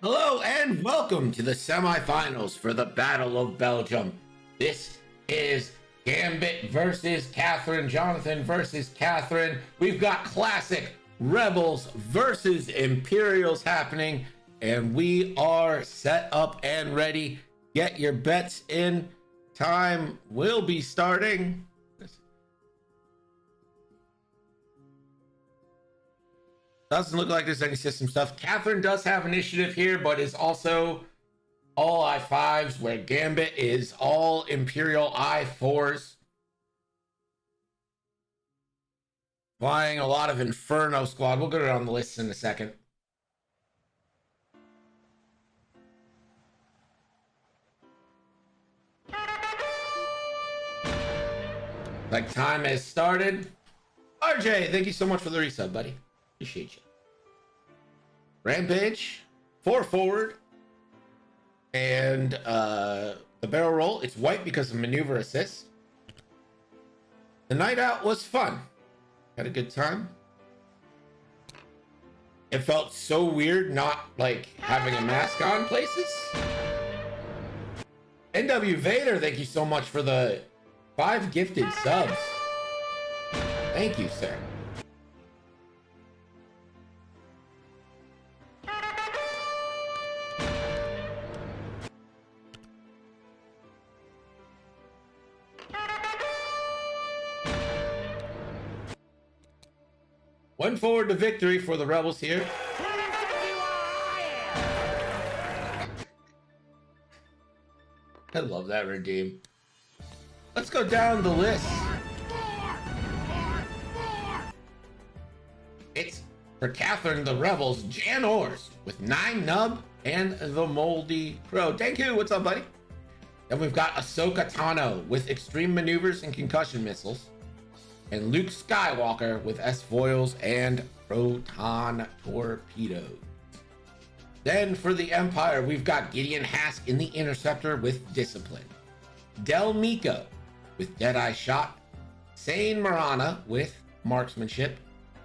Hello and welcome to the semifinals for the Battle of Belgium. This is Gambit versus Catherine, Jonathan versus Catherine. We've got classic Rebels versus Imperials happening, and we are set up and ready. Get your bets in. Time will be starting. Doesn't look like there's any system stuff. Catherine does have initiative here, but is also all I5s, where Gambit is all Imperial I4s. Flying a lot of Inferno squad. We'll go down the list in a second. Like time has started. RJ, thank you so much for the resub, buddy. Appreciate you. Rampage, 4 forward, and the barrel roll. It's white because of maneuver assist. The night out was fun. Had a good time. It felt so weird not like having a mask on places. NW Vader, thank you so much for the 5 gifted subs. Thank you, sir. One forward to victory for the Rebels here. I love that redeem. Let's go down the list. It's for Catherine the Rebels, Jan Ors with 9 nub and the Moldy Crow. Thank you. What's up, buddy? Then we've got Ahsoka Tano with extreme maneuvers and concussion missiles. And Luke Skywalker with S-foils and proton torpedoes. Then for the Empire, we've got Gideon Hask in the Interceptor with discipline. Del Miko with Deadeye Shot. Sane Marana with marksmanship.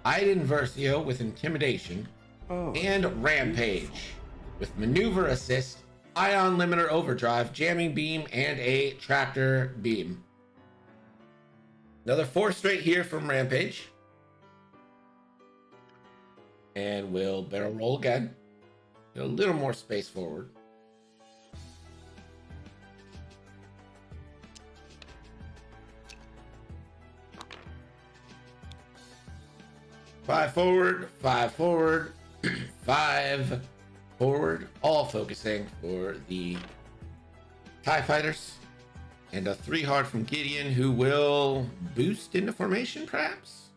Iden Versio with intimidation. And Rampage with maneuver assist, ion limiter overdrive, jamming beam, and a tractor beam. Another 4 straight here from Rampage. And we'll barrel roll again. Get a little more space forward. Five forward, 5 forward, 5 forward, all focusing for the TIE fighters. And a 3 hard from Gideon, who will boost into formation, perhaps?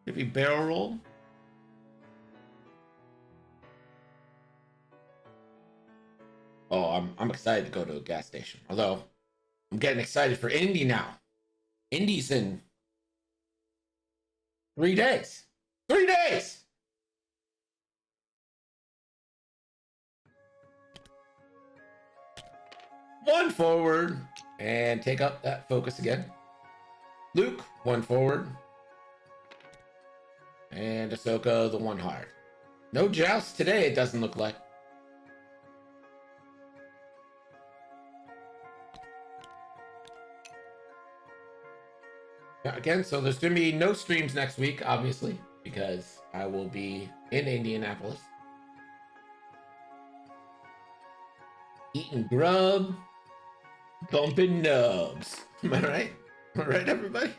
Maybe barrel roll. Oh, I'm excited to go to a gas station. Although, I'm getting excited for Indy now. Indy's in 3 days. 3 days! One forward. And take up that focus again. Luke, 1 forward. And Ahsoka, the 1 hard. No joust today, it doesn't look like. Yeah, again, so there's going to be no streams next week, obviously, because I will be in Indianapolis. Eating grub. Bumping nubs. Am I right? Am I right, everybody?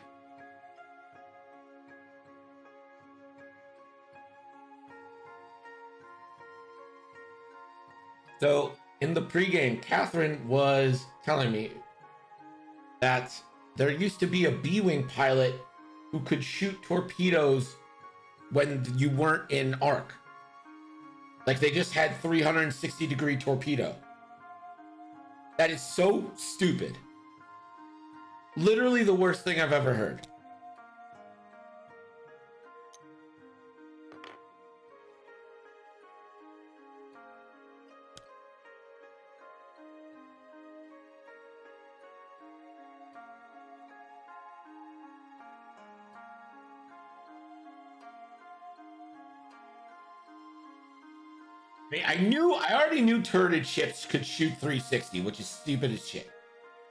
So, in the pregame, Catherine was telling me that there used to be a B-Wing pilot who could shoot torpedoes when you weren't in arc. Like, they just had 360-degree torpedo. That is so stupid. Literally the worst thing I've ever heard. I already knew turreted ships could shoot 360, which is stupid as shit.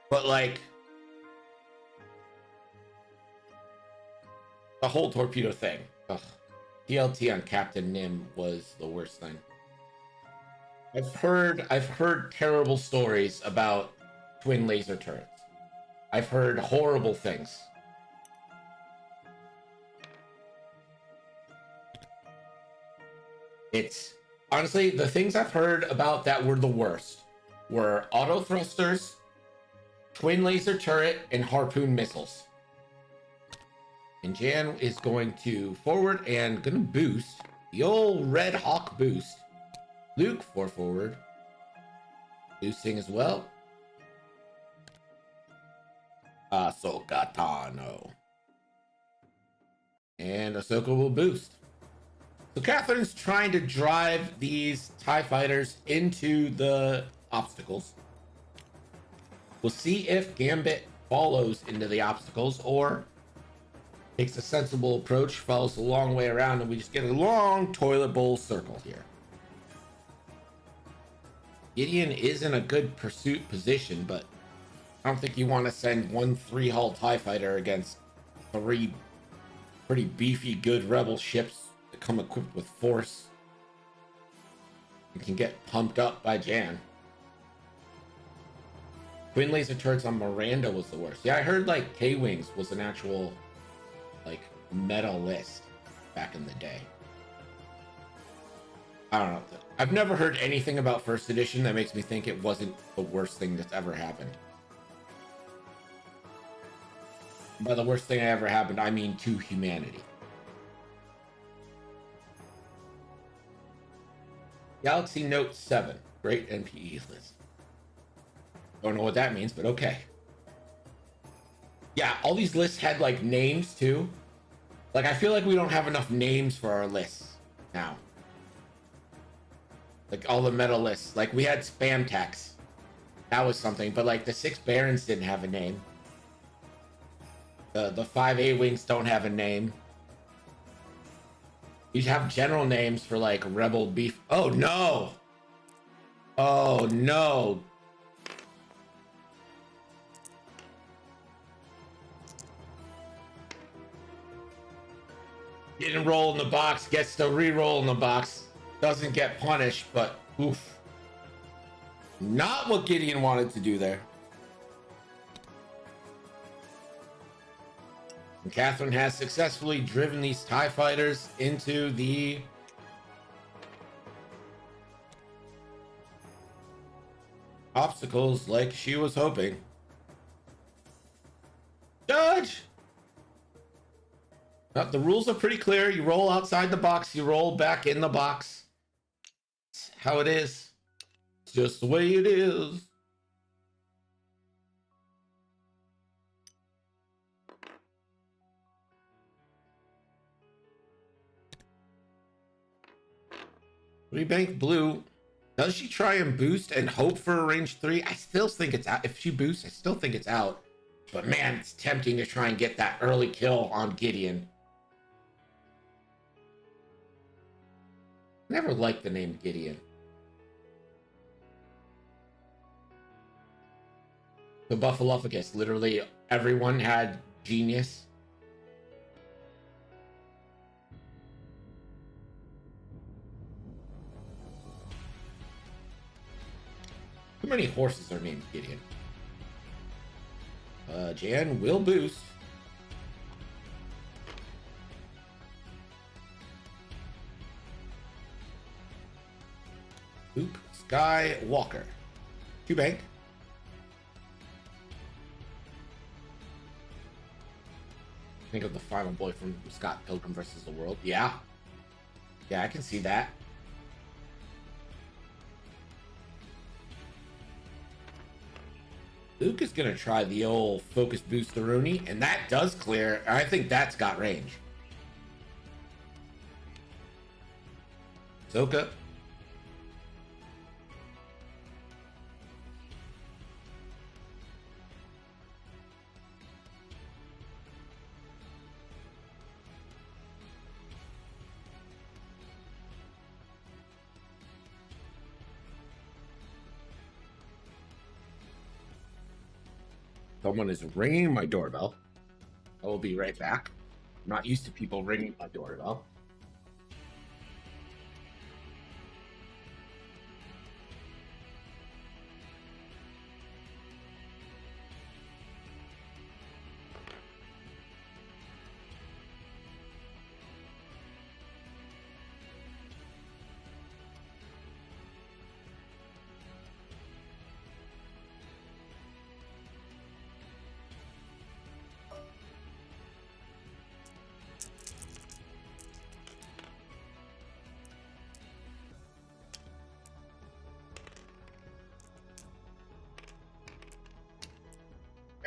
But like the whole torpedo thing. Ugh. TLT on Captain Nim was the worst thing. I've heard terrible stories about twin laser turrets. I've heard horrible things. It's honestly the things I've heard about that were the worst were auto thrusters, twin laser turret, and harpoon missiles. And Jan is going to forward and gonna boost the old Red Hawk boost. Luke for forward, boosting as well. Ahsoka Tano. And Ahsoka will boost. So Catherine's trying to drive these TIE fighters into the obstacles. We'll see if Gambit follows into the obstacles or takes a sensible approach, follows a long way around, and we just get a long toilet bowl circle here. Gideon is in a good pursuit position, but I don't think you want to send one 3-hull TIE fighter against 3 pretty beefy, good rebel ships that come equipped with force. You can get pumped up by Jan. Twin laser turrets on Miranda was the worst. Yeah, I heard like K-Wings was an actual like meta list back in the day. I don't know. I've never heard anything about first edition that makes me think it wasn't the worst thing that's ever happened. By the worst thing that ever happened, I mean to humanity. Galaxy Note 7. Great NPE list. Don't know what that means, but okay. Yeah, all these lists had like names too. Like I feel like we don't have enough names for our lists now. Like all the meta lists. Like we had spam tax. That was something, but like the 6 Barons didn't have a name. The 5 A-Wings don't have a name. You have general names for like Rebel Beef. Oh no! Oh no! Didn't roll in the box, gets to re-roll in the box. Doesn't get punished, but oof. Not what Gideon wanted to do there. And Catherine has successfully driven these TIE fighters into the obstacles like she was hoping. Judge! Now, the rules are pretty clear. You roll outside the box, you roll back in the box. It's how it is. It's just the way it is. Rebank Blue. Does she try and boost and hope for a range 3? I still think it's out. If she boosts, I still think it's out. But man, it's tempting to try and get that early kill on Gideon. Never liked the name Gideon. The Buffalophicus, literally everyone had genius. Too many horses are named Gideon. Jan will boost. Luke Skywalker. Q-Bank. Think of the final boy from Scott Pilgrim versus the World. Yeah. Yeah, I can see that. Luke is going to try the old focus boosteroni, and that does clear. I think that's got range. Ahsoka. Someone is ringing my doorbell. I will be right back. I'm not used to people ringing my doorbell.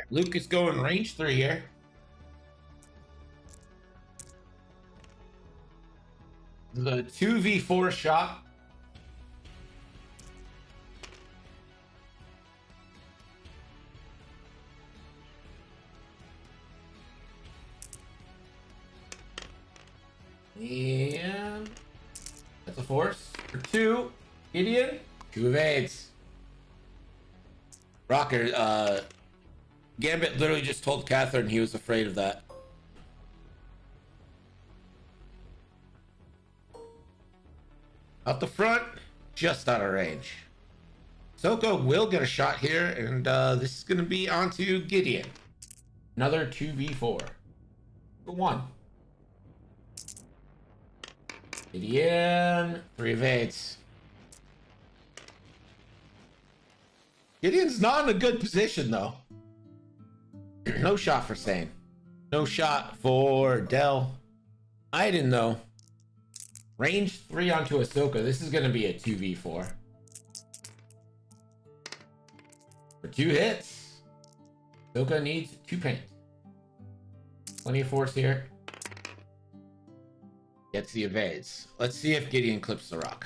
Luke is going range 3 here. The 2v4 shot. And that's a force for 2. Gideon, 2 evades. Rocker, Gambit literally just told Catherine he was afraid of that. Out the front, just out of range. Soko will get a shot here, and this is going to be onto Gideon. Another 2v4. For 1. Gideon, 3 evades. Gideon's not in a good position, though. No shot for Sane. No shot for Dell. I didn't know. Range 3 onto Ahsoka. This is going to be a 2v4. For 2 hits. Ahsoka needs 2 paint. Plenty of force here. Gets the evades. Let's see if Gideon clips the rock.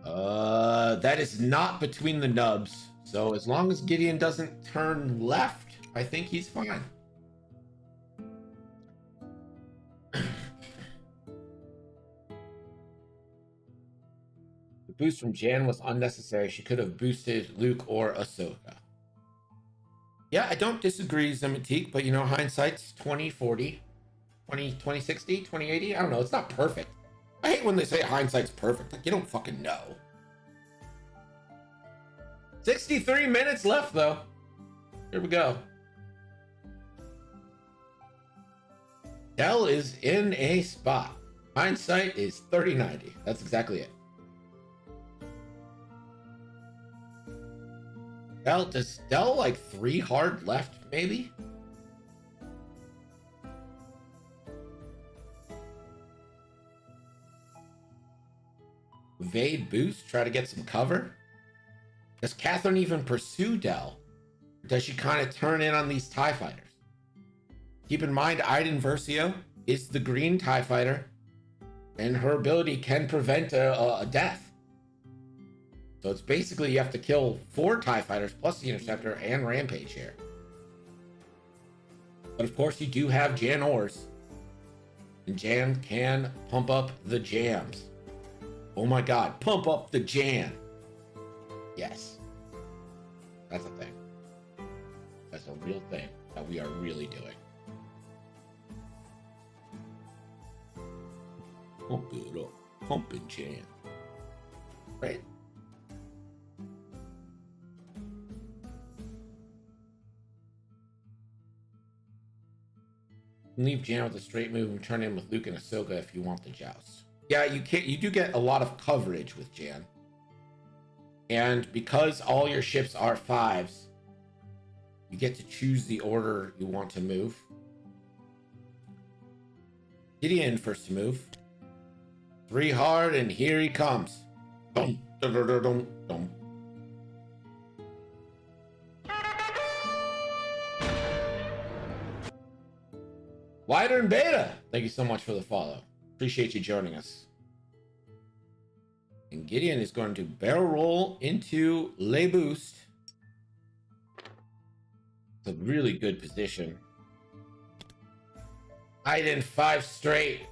That is not between the nubs. So as long as Gideon doesn't turn left, I think he's fine. The boost from Jan was unnecessary. She could have boosted Luke or Ahsoka. Yeah, I don't disagree, Zematique, but you know, hindsight's 20/40, 20/60, 20/80. I don't know. It's not perfect. I hate when they say hindsight's perfect. Like, you don't fucking know. 63 minutes left, though. Here we go. Dell is in a spot. Hindsight is 30/90. That's exactly it. Does Dell like 3 hard left, maybe? Evade boost, try to get some cover. Does Catherine even pursue Dell? Or does she kind of turn in on these TIE fighters? Keep in mind, Iden Versio is the green TIE fighter, and her ability can prevent a death. So it's basically you have to kill 4 TIE fighters plus the Interceptor and Rampage here. But of course, you do have Jan Ors, and Jan can pump up the jams. Oh my god, pump up the Jan. Yes. That's a thing. That's a real thing that we are really doing. Pump it up. Pumping Jan. Right? Leave Jan with a straight move and turn in with Luke and Ahsoka if you want the joust. Yeah, you do get a lot of coverage with Jan. And because all your ships are 5s, you get to choose the order you want to move. Gideon first to move. 3 hard, and here he comes. Dum, dum, dum, dum, dum. Wider and Beta, thank you so much for the follow. Appreciate you joining us. And Gideon is going to barrel roll into Le Boost. It's a really good position. Iden 5 straight.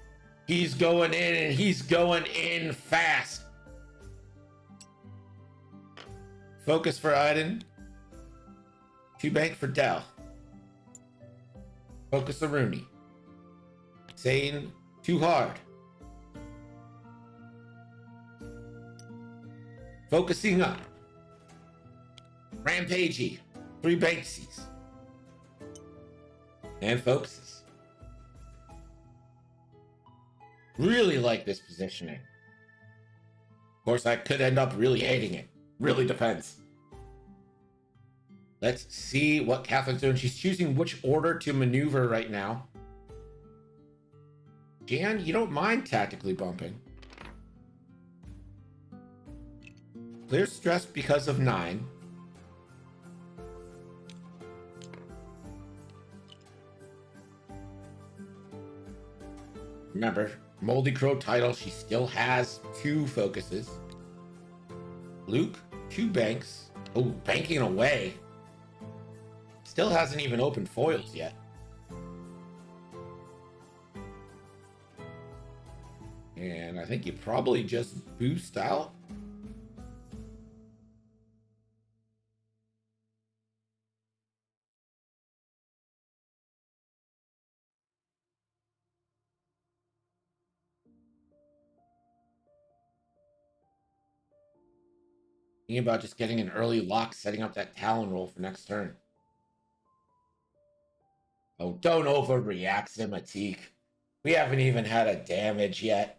He's going in, and he's going in fast. Focus for Iden. 2 bank for Dell. Focus a Rooney. Sane, too hard. Focusing up. Rampagey, 3 Banksies. And focuses. Really like this positioning. Of course, I could end up really hating it. Really depends. Let's see what Catherine's doing. She's choosing which order to maneuver right now. Jan, you don't mind tactically bumping. Clear stress because of 9. Remember, Moldy Crow title, she still has 2 focuses. Luke, 2 banks. Oh, banking away. Still hasn't even opened foils yet. And I think you probably just boost out. Thinking about just getting an early lock, setting up that Talon roll for next turn. Oh, don't overreact, Zimatique. We haven't even had a damage yet.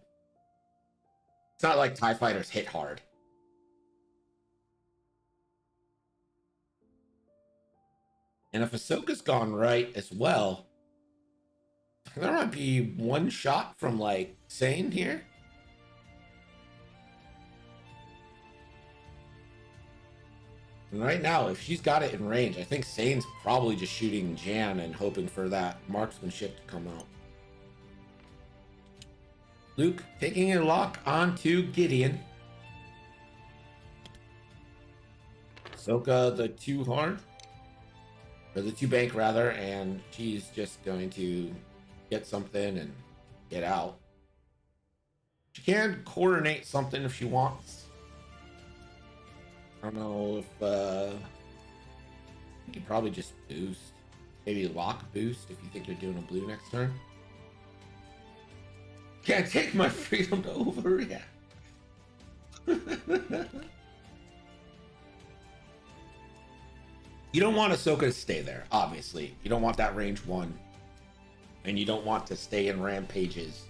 It's not like TIE Fighters hit hard. And if Ahsoka's gone right as well, there might be 1 shot from, like, Sane here. And right now, if she's got it in range, I think Sane's probably just shooting Jan and hoping for that marksmanship to come out. Luke taking a lock onto Gideon. Ahsoka the 2 hard. Or the 2 bank rather, and she's just going to get something and get out. She can coordinate something if she wants. I don't know if you can probably just boost. Maybe lock boost if you think you're doing a blue next turn. Can't take my freedom to overreact. You don't want Ahsoka to stay there, obviously. You don't want that range 1. And you don't want to stay in Rampage's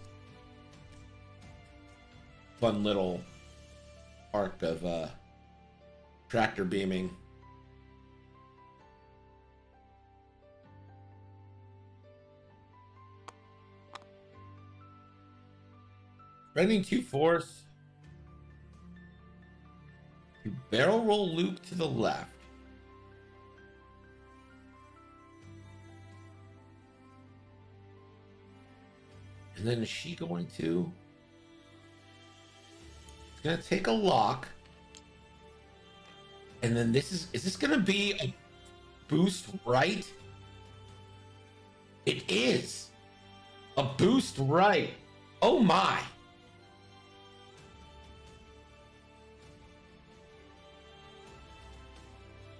fun little arc of tractor beaming. Spending 2 force. You barrel roll Luke to the left. And then is she going to? It's going to take a lock. And then is this going to be a boost right? It is. A boost right. Oh my.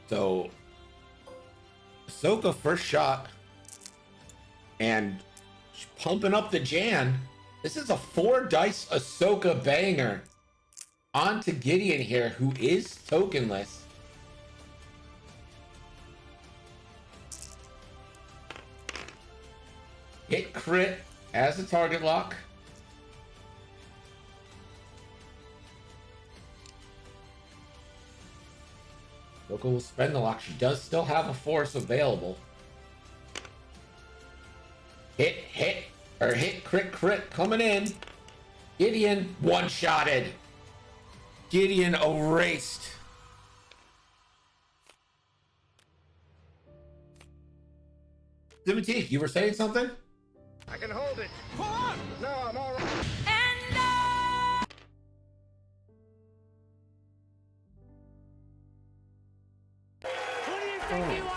So, Ahsoka first shot. And pumping up the Jan. This is a 4 dice Ahsoka banger onto Gideon here, who is tokenless. Hit crit as a target lock. Ahsoka will spend the lock. She does still have a force available. Hit, crit, coming in. Gideon one-shotted. Gideon erased. Timothy, you were saying something? I can hold it. Hold on! No, I'm all right. Who do you think you are?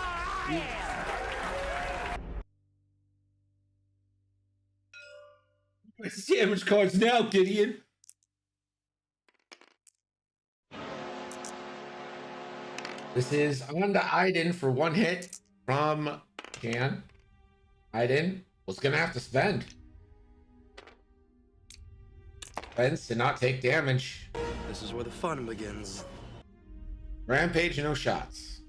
It's damage cards now, Gideon. This is on to Iden for one hit from Jan. Iden was gonna have to spend. Spends to not take damage. This is where the fun begins. Rampage, no shots.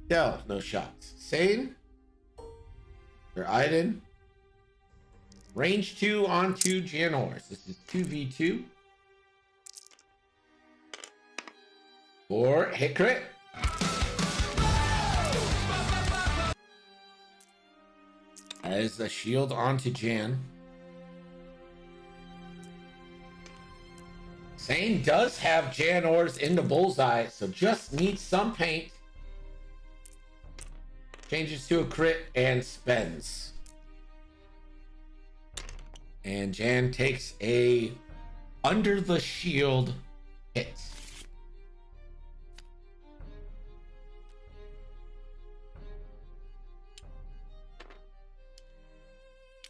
Del, no shots. Sane. For Iden. Range 2 on 2 Janors. This is 2v2. For hit crit. As a shield onto Jan. Sane does have Janors in the bullseye, so just needs some paint. Changes to a crit and spends. And Jan takes a under the shield hit.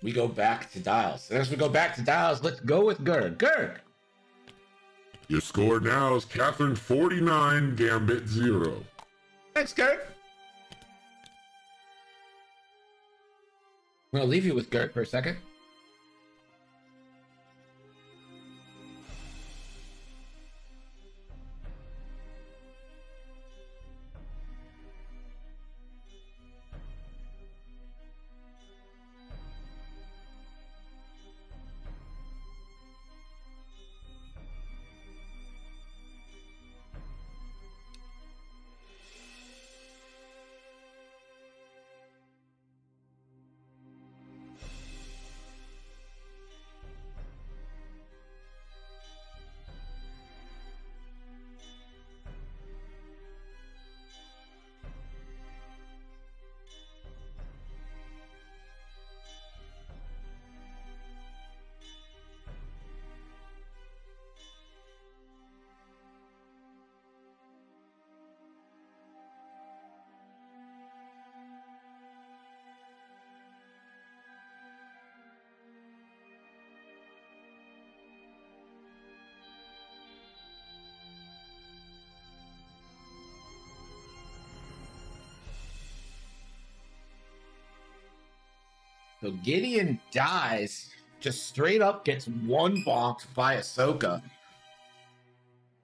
We go back to Dials. And as we go back to Dials, let's go with Gurg. Gurg! Your score now is Catherine 49, Gambit 0. Thanks, Gurg. I'm going to leave you with Gurg for a second. So Gideon dies, just straight up gets one bonked by Ahsoka.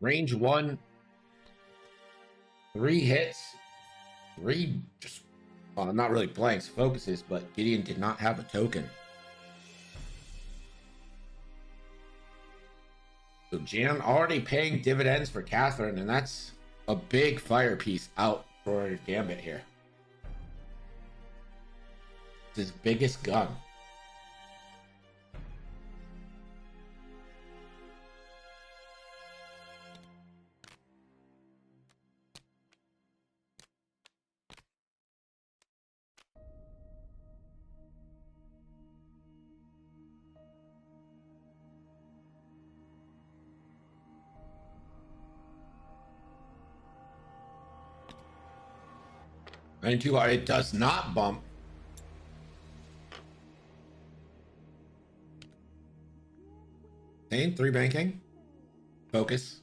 Range 1, 3 hits, 3 just, well, not really blanks, focuses, but Gideon did not have a token. So Jan already paying dividends for Catherine, and that's a big fire piece out for Gambit here. His biggest gun. And too hard, it does not bump. Same 3 banking. Focus.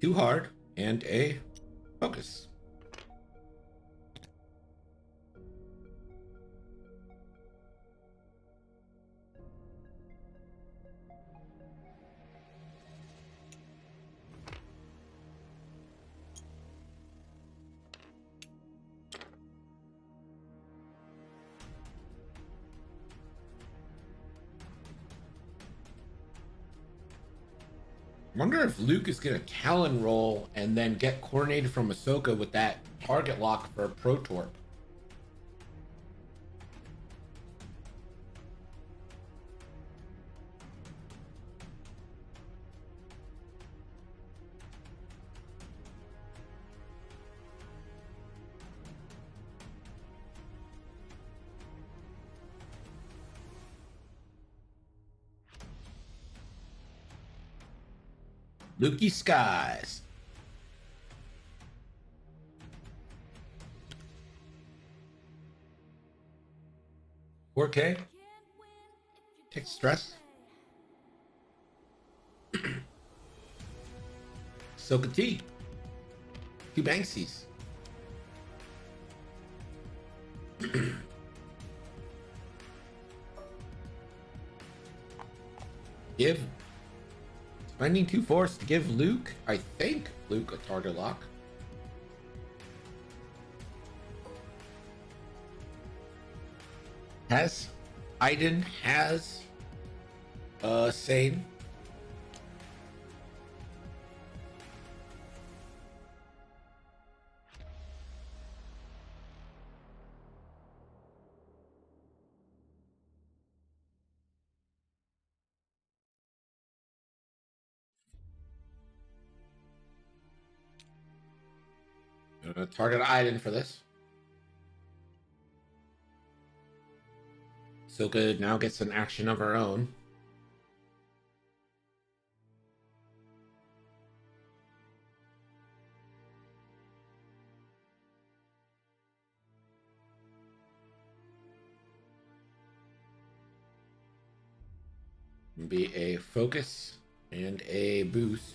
Too hard and a focus. Wonder if Luke is gonna Talon roll and then get coordinated from Ahsoka with that target lock for Pro Torp. Lukey Skies. $4K. Take stress. Ahsoka T. 2 Banksies. Spending 2 force to give Luke, I think Luke, a target lock. Iden has Sane. Target Iden for this. Ahsoka now gets an action of her own. Be a focus and a boost.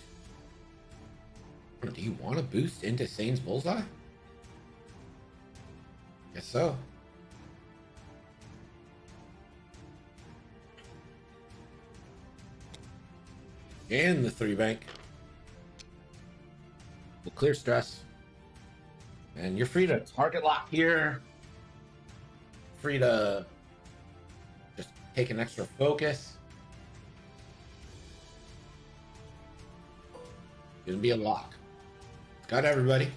Do you want to boost into Sane's bullseye? Guess so. And the 3 bank. We'll clear stress. And you're free to target lock here. Free to just take an extra focus. Gonna be a lock. Got everybody.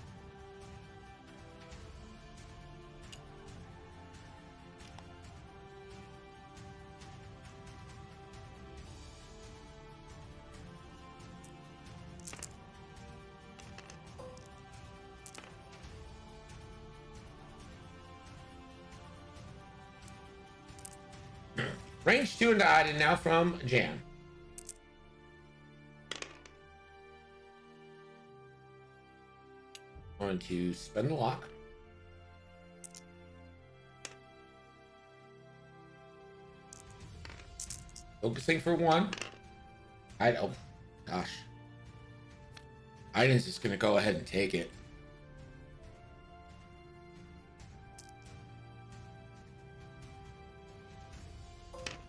Range 2 into Iden now from Jan. Going to spend the lock. Focusing for 1. Oh gosh. Iden's just gonna go ahead and take it.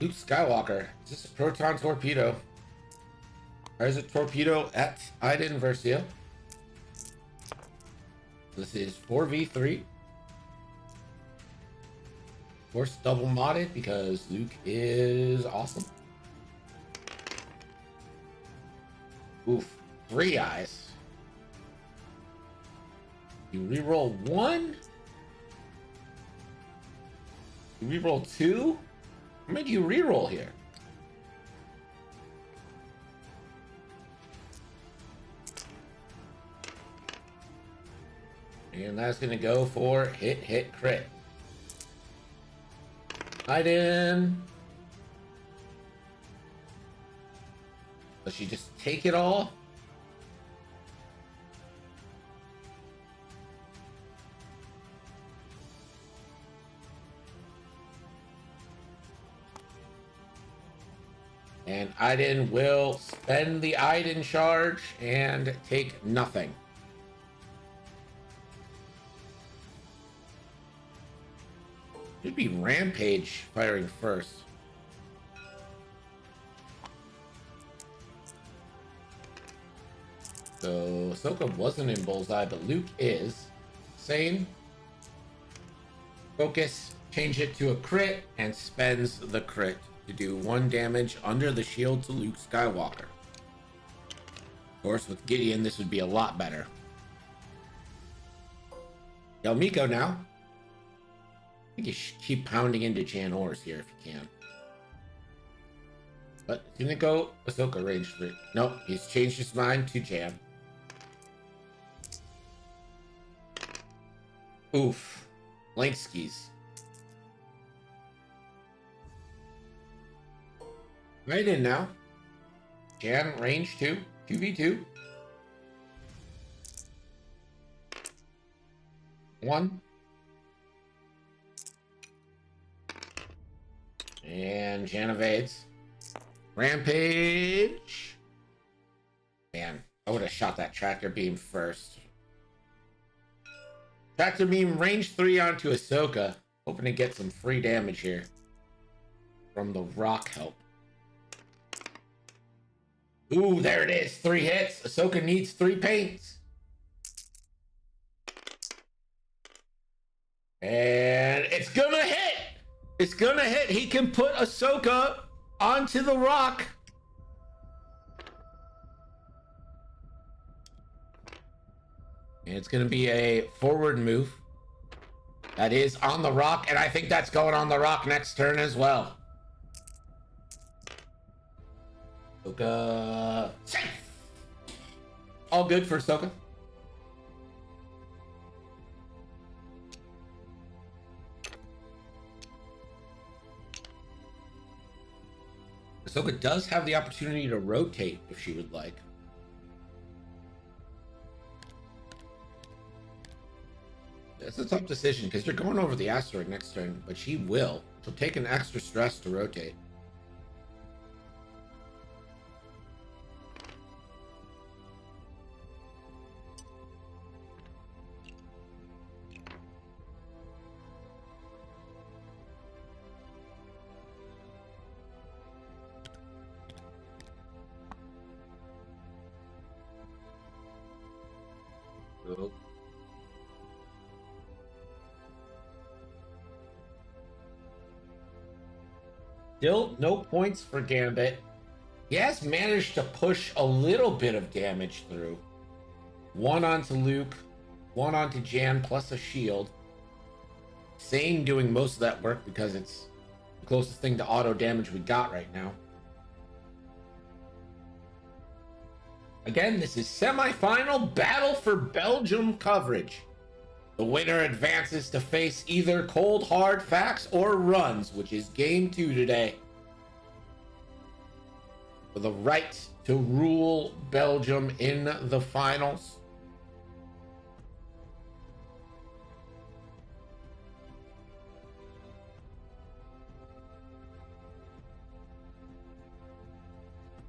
Luke Skywalker. Is this a proton torpedo? Or is it torpedo at Iden Versio? This is 4v3. Force double modded because Luke is awesome. Oof. 3 eyes. You reroll 1? You reroll 2? How many do you reroll here? And that's gonna go for hit, crit. Iden. Does she just take it all? And Iden will spend the Iden charge and take nothing. Should be Rampage firing first. So Ahsoka wasn't in bullseye, but Luke is. Sane. Focus, change it to a crit, and spends the crit to do 1 damage under the shield to Luke Skywalker. Of course, with Gideon, this would be a lot better. Miko now. I think you should keep pounding into Jan Ors here if you can. But didn't it go Ahsoka range 3? Nope, he's changed his mind to Jan. Oof. Blank skis. Right in now. Jan range 2. 2v2. 1. And Jan evades. Rampage. Man, I would have shot that tractor beam first. Tractor beam range 3 onto Ahsoka. Hoping to get some free damage here from the rock help. Ooh, there it is. 3 hits. Ahsoka needs 3 paints. And it's gonna hit. It's gonna hit. He can put Ahsoka onto the rock. And it's gonna be a forward move. That is on the rock, and I think that's going on the rock next turn as well. Ahsoka safe. All good for Ahsoka. Ahsoka does have the opportunity to rotate if she would like. It's a tough decision because you're going over the asteroid next turn, but she will. She'll take an extra stress to rotate. Oh. Still no points for Gambit. He has managed to push a little bit of damage through. 1 onto Luke, 1 onto Jan plus a shield. Sane doing most of that work because it's the closest thing to auto damage we got right now. Again, this is semi-final battle for Belgium coverage. The winner advances to face either cold hard facts or runs, which is game 2 today. For the right to rule Belgium in the finals.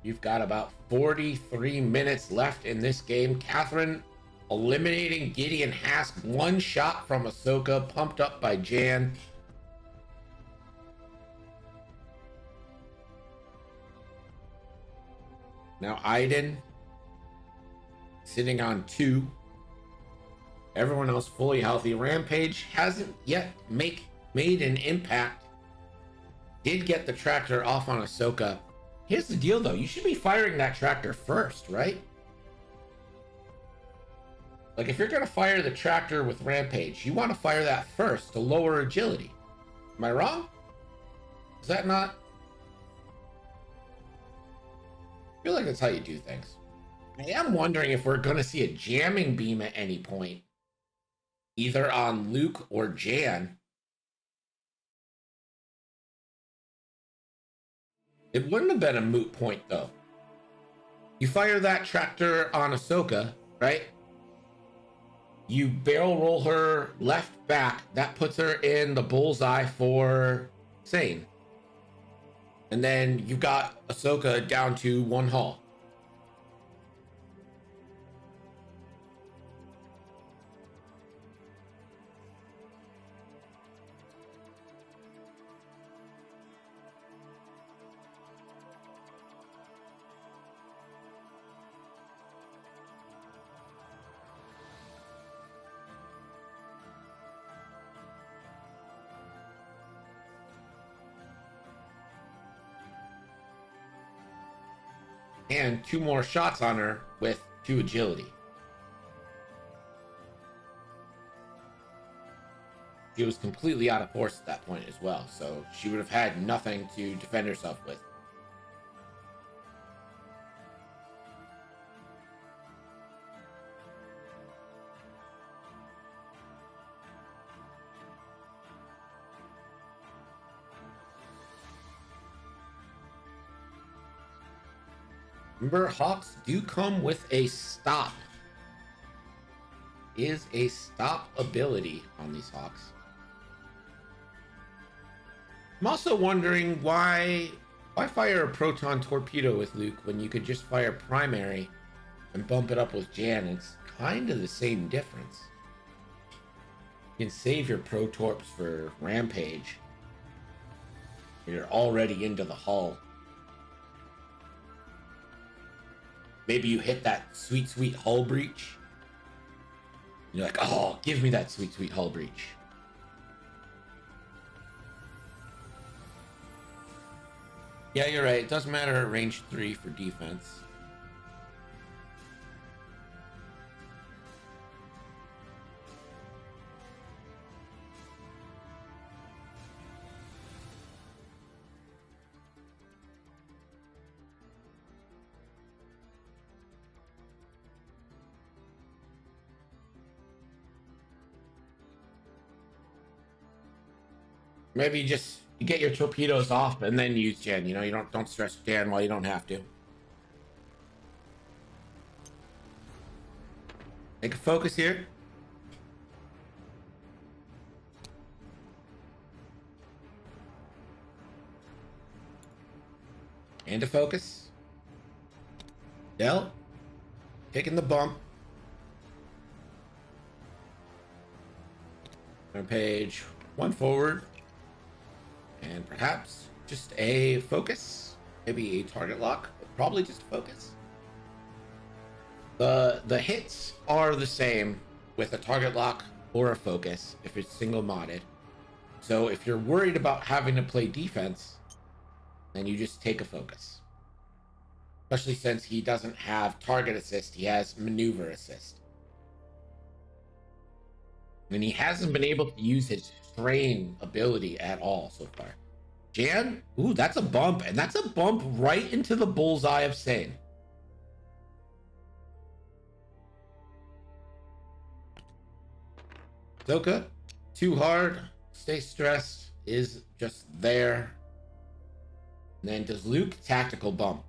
You've got about 43 minutes left in this game. Catherine eliminating Gideon Hask. 1 shot from Ahsoka, pumped up by Jan. Now Iden sitting on 2. Everyone else fully healthy. Rampage hasn't yet made an impact. Did get the tractor off on Ahsoka. Here's the deal though, you should be firing that tractor first, right? Like if you're gonna fire the tractor with Rampage, you want to fire that first to lower agility. Am I wrong? Is that not? I feel like that's how you do things. I am wondering if we're gonna see a jamming beam at any point. Either on Luke or Jan. It wouldn't have been a moot point, though. You fire that tractor on Ahsoka, right? You barrel roll her left back. That puts her in the bullseye for Sane. And then you got Ahsoka down to 1 hull. And 2 more shots on her with 2 agility. She was completely out of force at that point as well, so she would have had nothing to defend herself with. Remember, Hawks do come with a stop. Is a stop ability on these Hawks. I'm also wondering why fire a proton torpedo with Luke when you could just fire primary and bump it up with Jan. It's kind of the same difference. You can save your Protorps for Rampage. You're already into the hull. Maybe you hit that sweet, sweet hull breach. You're like, oh, give me that sweet, sweet hull breach. Yeah, you're right. It doesn't matter at range 3 for defense. Maybe you get your torpedoes off and then use Jan. You know, you don't stress Jan while you don't have to. Make a focus here. And a focus. Del, taking the bump. Page 1 forward. And perhaps just a focus, maybe a target lock, but probably just a focus. The hits are the same with a target lock or a focus if it's single modded. So if you're worried about having to play defense, then you just take a focus. Especially since he doesn't have target assist, he has maneuver assist. And he hasn't been able to use his strain ability at all so far. Jan, ooh, that's a bump, and that's a bump right into the bullseye of Sane. Zoka, too hard, stay stressed, is just there. And then does Luke tactical bump?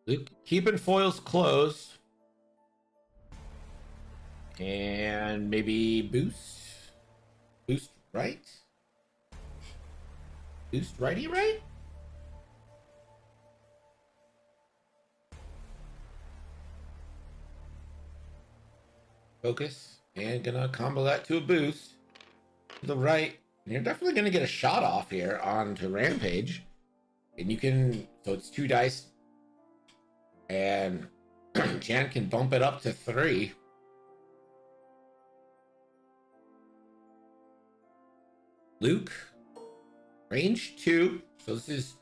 Luke keeping foils closed. And maybe boost. Boost right? Boost righty right? Focus. And gonna combo that to a boost. To the right. And you're definitely gonna get a shot off here onto Rampage. And you can, so it's 2 dice. And Jan can bump it up to 3. Luke, range 2. So this is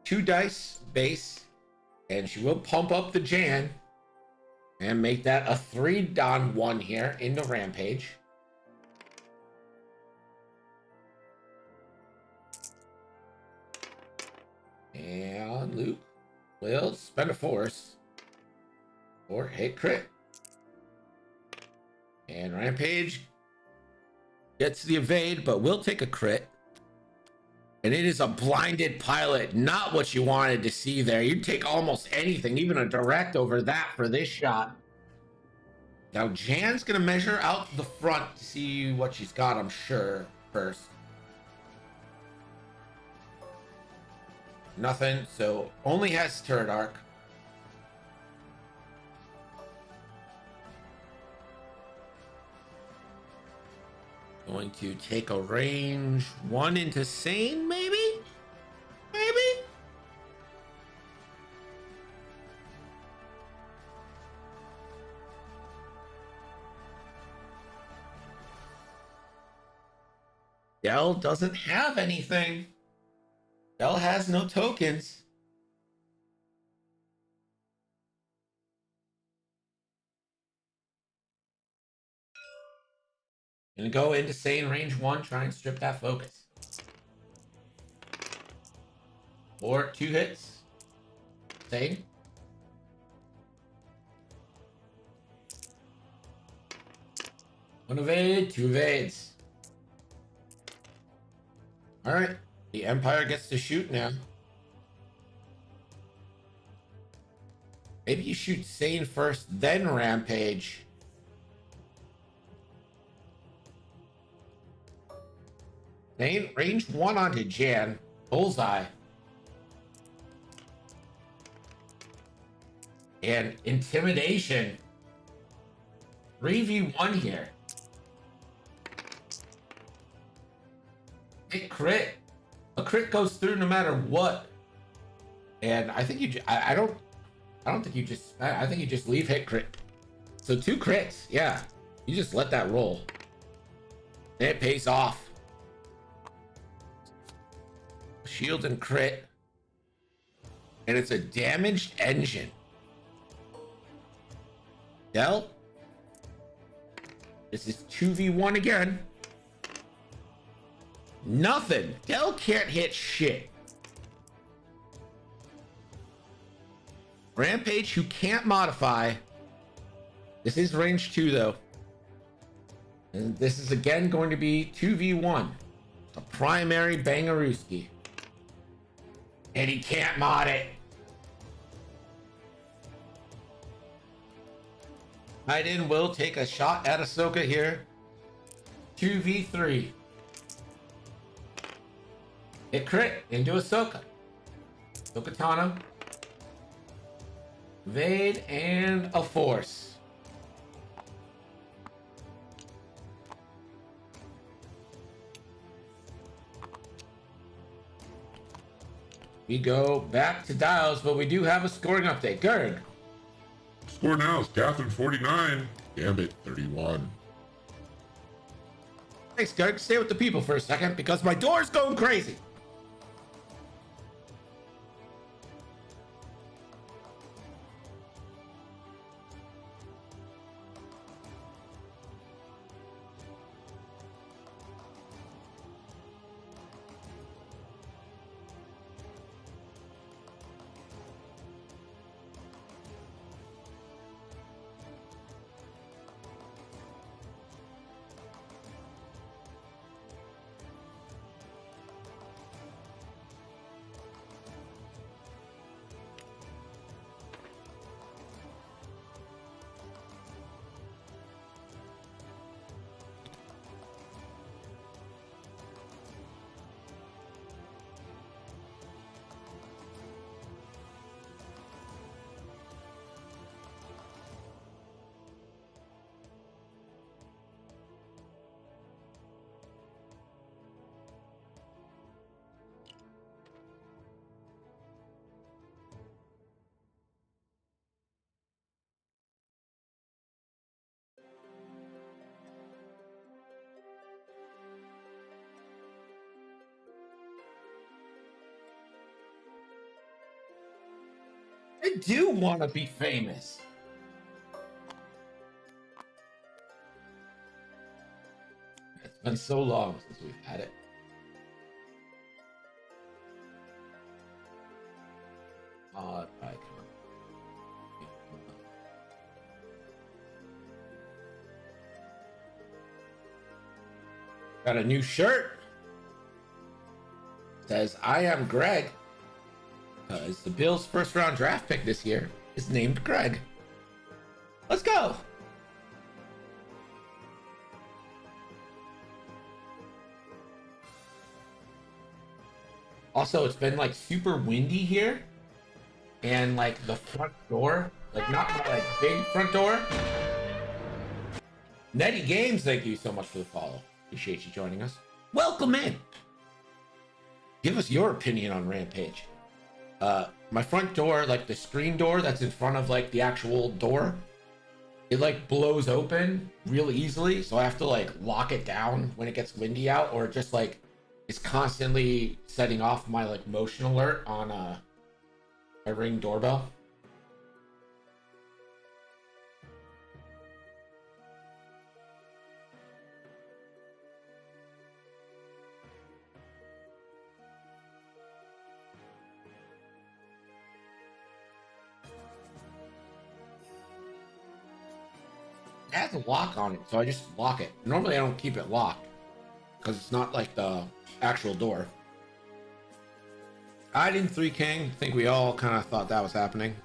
2 dice base. And she will pump up the Jan and make that a 3-on-1 here into Rampage. And Luke will spend a force or hit crit. And Rampage gets the evade, but will take a crit. And it is a blinded pilot, not what you wanted to see there. You'd take almost anything, even a direct over that for this shot. Now Jan's gonna measure out the front to see what she's got, I'm sure, first. Nothing, so only has turret arc. Going to take a range 1 into Sane, maybe? Maybe? Dell doesn't have anything. Dell has no tokens. Gonna go into Sane range 1, try and strip that focus. Or 2 hits. Same. One evade, two evades. All right. The Empire gets to shoot now. Maybe you shoot Sane first, then Rampage. Sane, range 1 onto Jan. Bullseye. And Intimidation. 3v1 here. Hit crit. A crit goes through no matter what. And I think you... I don't think you just... I think you just leave hit crit. So 2 crits. Yeah. You just let that roll. And it pays off. Shield and crit. And it's a damaged engine. Del? This is 2v1 again. Nothing. Del can't hit shit. Rampage, who can't modify. This is range 2, though. And this is again going to be 2v1. A primary Bangarooski. And he can't mod it. Raiden will take a shot at Ahsoka here. 2v3. Hit crit into Ahsoka. Ahsoka Tano. Evade and a force. We go back to dials, but we do have a scoring update. Gurg. Score now is Catherine 49, Gambit 31. Thanks, Gurg. Stay with the people for a second because my door's going crazy. I do want to be famous. It's been so long since we've had it. Icon. Got a new shirt. Says, I am Greg. Because the Bills' first round draft pick this year is named Greg. Let's go. Also, it's been like super windy here. And like the front door, like not my like big front door. Netty Games, thank you so much for the follow. Appreciate you joining us. Welcome in. Give us your opinion on Rampage. My front door, like the screen door that's in front of like the actual door, it like blows open real easily. So I have to like lock it down when it gets windy out, or just like it's constantly setting off my like motion alert on my Ring doorbell. It has a lock on it, so I just lock it. Normally I don't keep it locked because it's not like the actual door. I didn't 3 king. I think we all kind of thought that was happening.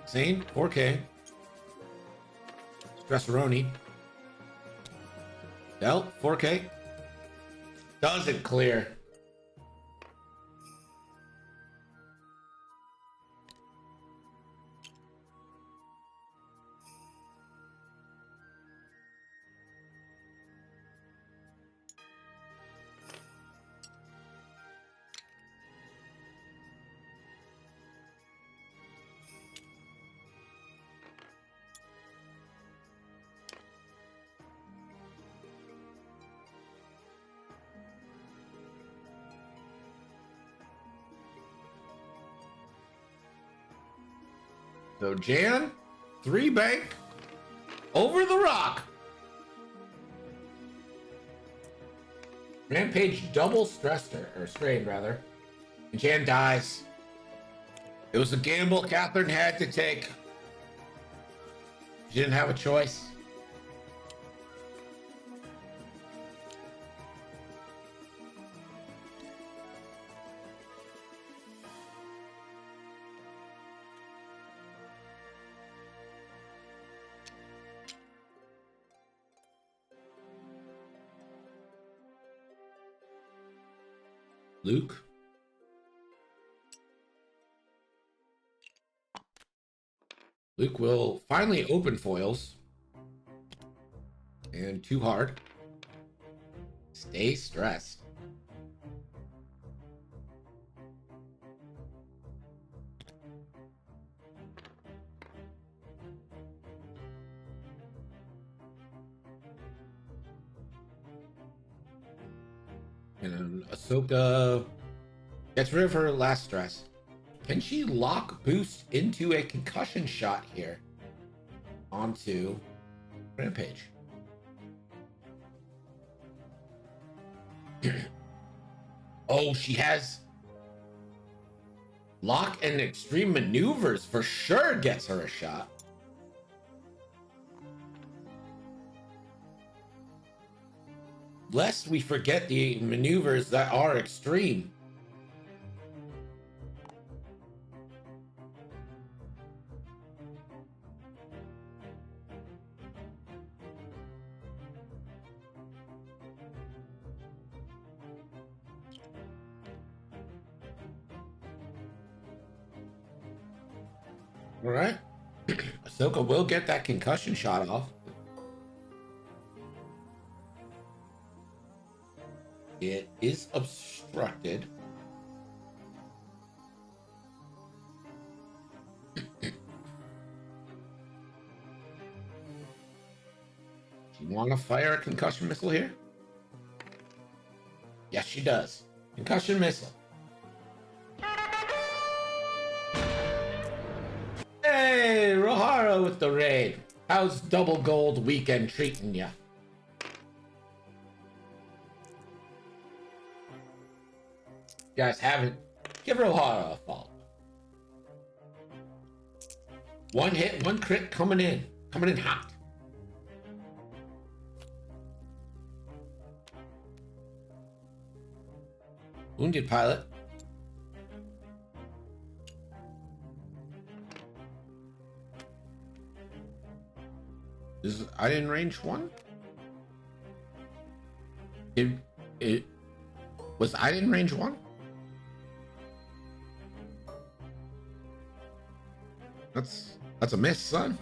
Sane, 4K. Stresseroni. Del, 4K. Doesn't clear. So Jan, 3 bank, over the rock. Rampage double stressed her, or strained rather. And Jan dies. It was a gamble Catherine had to take. She didn't have a choice. Luke. Luke will finally open foils. And too hard. Stay stressed. And Ahsoka gets rid of her last stress. Can she lock boost into a concussion shot here? Onto Rampage. Oh, she has lock and extreme maneuvers for sure gets her a shot. Lest we forget the maneuvers that are extreme. All right. Ahsoka will get that concussion shot off. It is obstructed. Do you want to fire a concussion missile here? Yes, she does. Concussion missile. Hey, Rohara with the raid. How's double gold weekend treating ya? You guys haven't. Give Rohara a follow. 1 hit, 1 crit coming in. Coming in hot. Wounded pilot. Is I in range 1? It was I in range 1? That's a miss, son.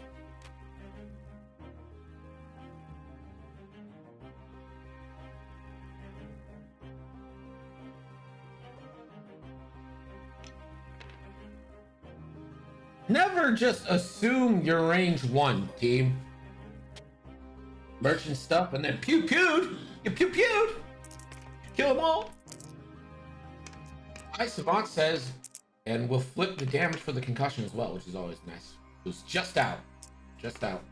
Never just assume you're range 1, team. Merchant stuff and then pew-pewed. You pew-pewed. Kill them all. I Savant says, and we'll flip the damage for the concussion as well, which is always nice. It was just out. Just out.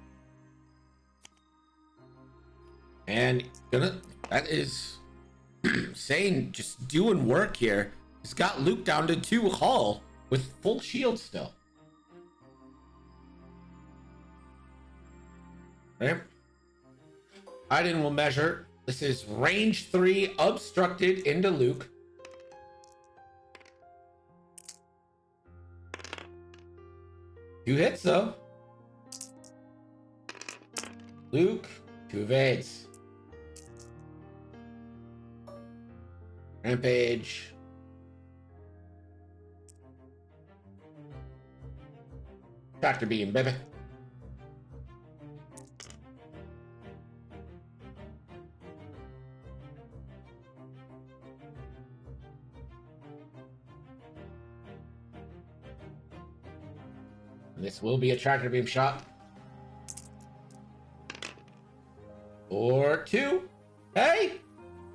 And that is Sane just doing work here. He's got Luke down to 2 hull with full shield still. Right? Iden will measure. This is range 3 obstructed into Luke. Two hits though. Luke, 2 evades. Rampage. Tractor beam, baby. This will be a tractor beam shot. Or 2. Hey!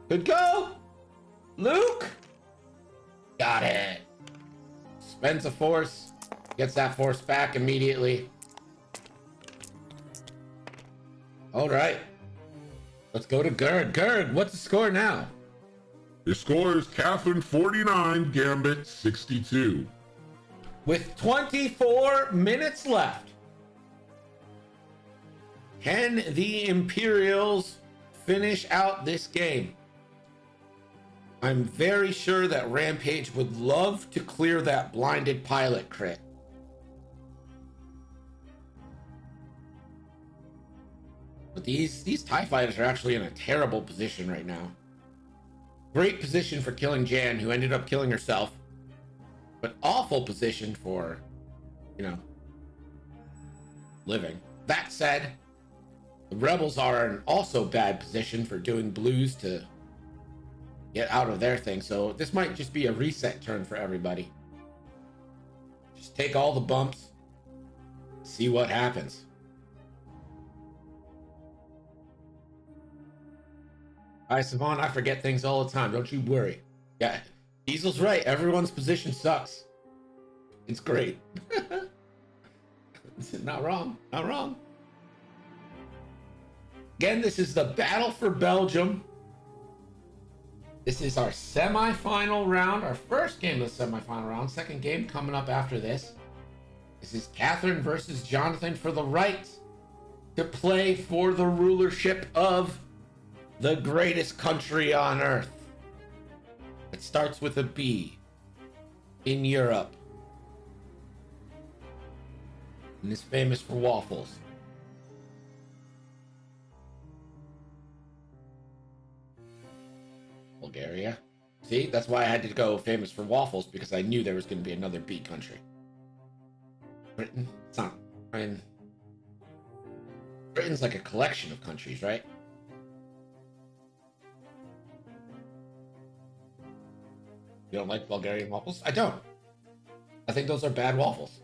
Good go! Luke! Got it. Spends a force. Gets that force back immediately. Alright. Let's go to Gerd. Gerd, what's the score now? Your score is Catherine 49, Gambit 62. With 24 minutes left, can the Imperials finish out this game? I'm very sure that Rampage would love to clear that blinded pilot crit. But these TIE fighters are actually in a terrible position right now. Great position for killing Jan, who ended up killing herself. But awful position for, living. That said, the rebels are in also bad position for doing blues to get out of their thing. So this might just be a reset turn for everybody. Just take all the bumps, see what happens. All right, Savon, I forget things all the time. Don't you worry. Yeah. Diesel's right. Everyone's position sucks. It's great. Not wrong. Not wrong. Again, this is the battle for Belgium. This is our semifinal round. Our first game of the semifinal round. Second game coming up after this. This is Catherine versus Jonathan for the right to play for the rulership of the greatest country on earth. It starts with a B in Europe and is famous for waffles. Bulgaria. See, that's why I had to go famous for waffles, because I knew there was going to be another B country. Britain? It's not. I mean, Britain's like a collection of countries, right? You don't like Bulgarian waffles? I don't. I think those are bad waffles.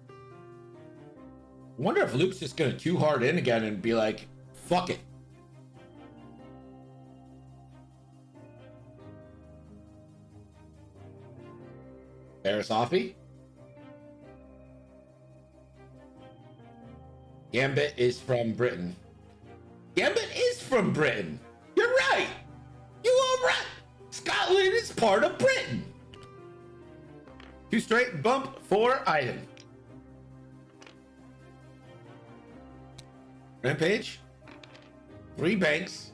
I wonder if Luke's just gonna too hard in again and be like, fuck it. Barisafi? Gambit is from Britain. Gambit is from Britain. You're right. You are right. Scotland is part of Britain. 2 straight bump for Iden. Rampage. 3 banks.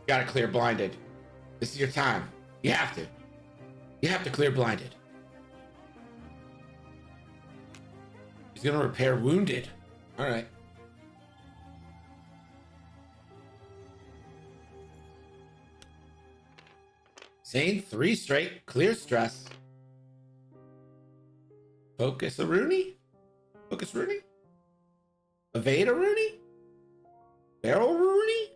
Gotta clear blinded. This is your time. You have to. You have to clear blinded. He's gonna repair wounded. All right. Sane, 3 straight, clear stress. Focus a Rooney? Focus Rooney? Evade a Rooney? Barrel Rooney?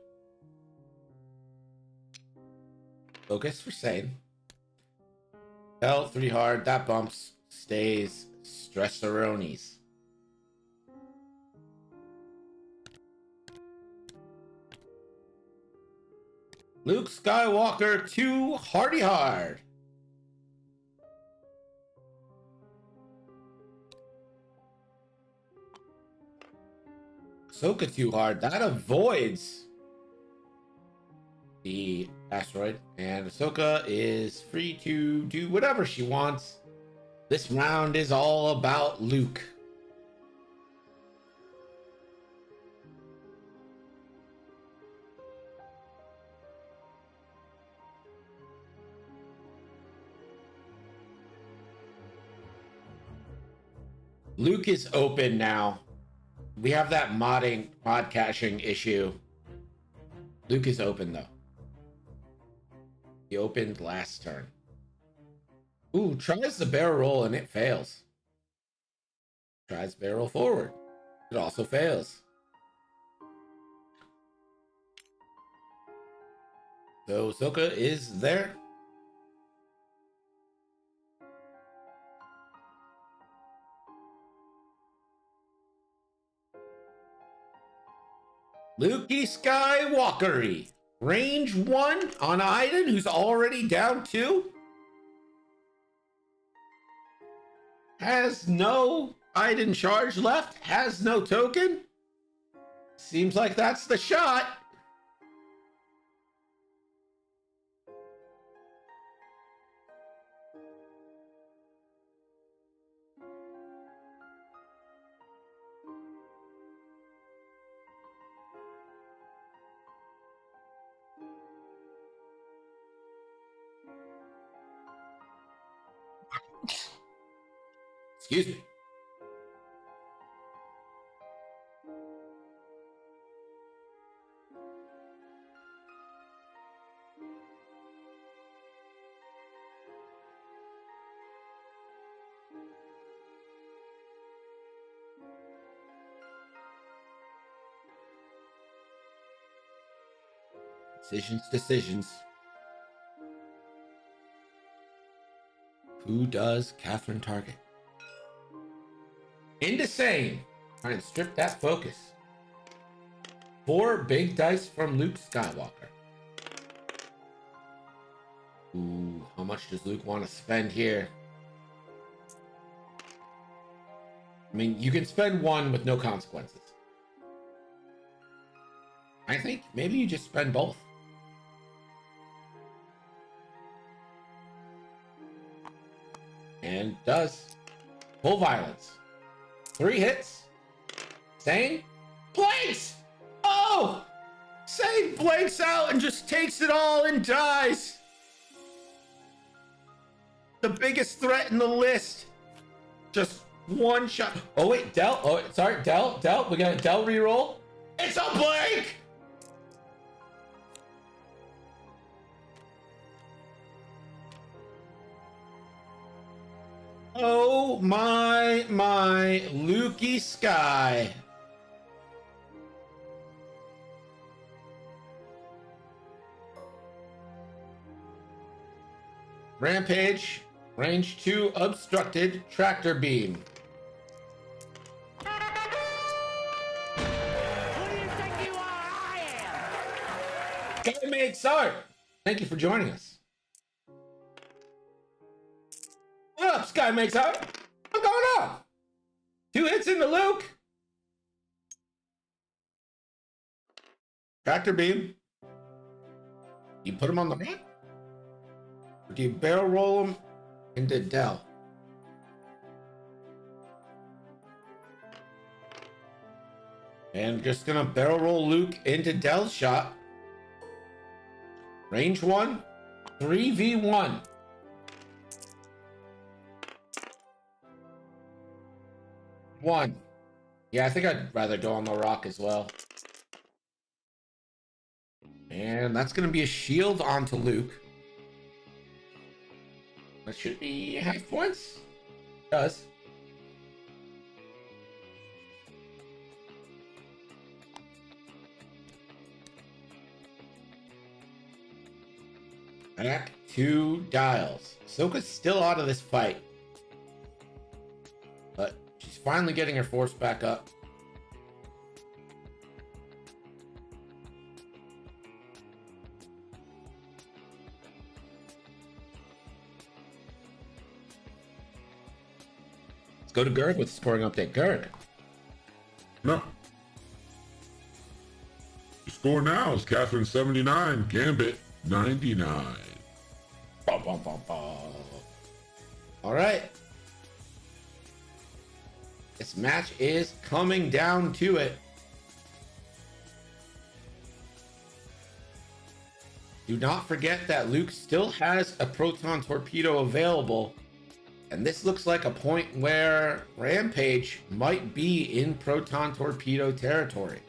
Focus for Sane. L, 3 hard, that bumps, stays, Stressaronies. Luke Skywalker 2 Hardy Hard. Ahsoka 2 hard. That avoids the asteroid. And Ahsoka is free to do whatever she wants. This round is all about Luke. Luke is open now. We have that mod caching issue. Luke is open though. He opened last turn. Ooh, tries the barrel roll and it fails. Tries barrel forward. It also fails. So Ahsoka is there. Lukey Skywalkery. Range 1 on Iden, who's already down 2. Has no Iden charge left. Has no token. Seems like that's the shot. Excuse me. Decisions. Who does Catherine target? Insane. Trying to strip that focus. 4 big dice from Luke Skywalker. Ooh, how much does Luke want to spend here? I mean, you can spend 1 with no consequences. I think maybe you just spend both. And does. Full violence. 3 hits. Sane blanks. Oh! Sane blanks out and just takes it all and dies. The biggest threat in the list. Just 1 shot. Oh wait, Del. Oh, sorry, Del. We got a Del reroll. It's a blank. Oh my, Lukey Sky. Rampage, range 2 obstructed, tractor beam. Who do you think you are? I am. Guy makes art. Thank you for joining us. What up, Sky makes art? What's going on? 2 hits into Luke. Tractor beam. You put him on the map? Or do you barrel roll him into Del? And just gonna barrel roll Luke into Del's shot. Range 1, 3v1. One. Yeah, I think I'd rather go on the rock as well. And that's going to be a shield onto Luke. That should be half points. It does. Back to dials. Ahsoka's still out of this fight. But she's finally getting her force back up. Let's go to Gurg with the scoring update. Gurg. No. The score now is Catherine 79, Gambit 99. Bum, bum, bum, bum. All right. This match is coming down to it. Do not forget that Luke still has a proton torpedo available And this looks like a point where Rampage might be in Proton Torpedo territory.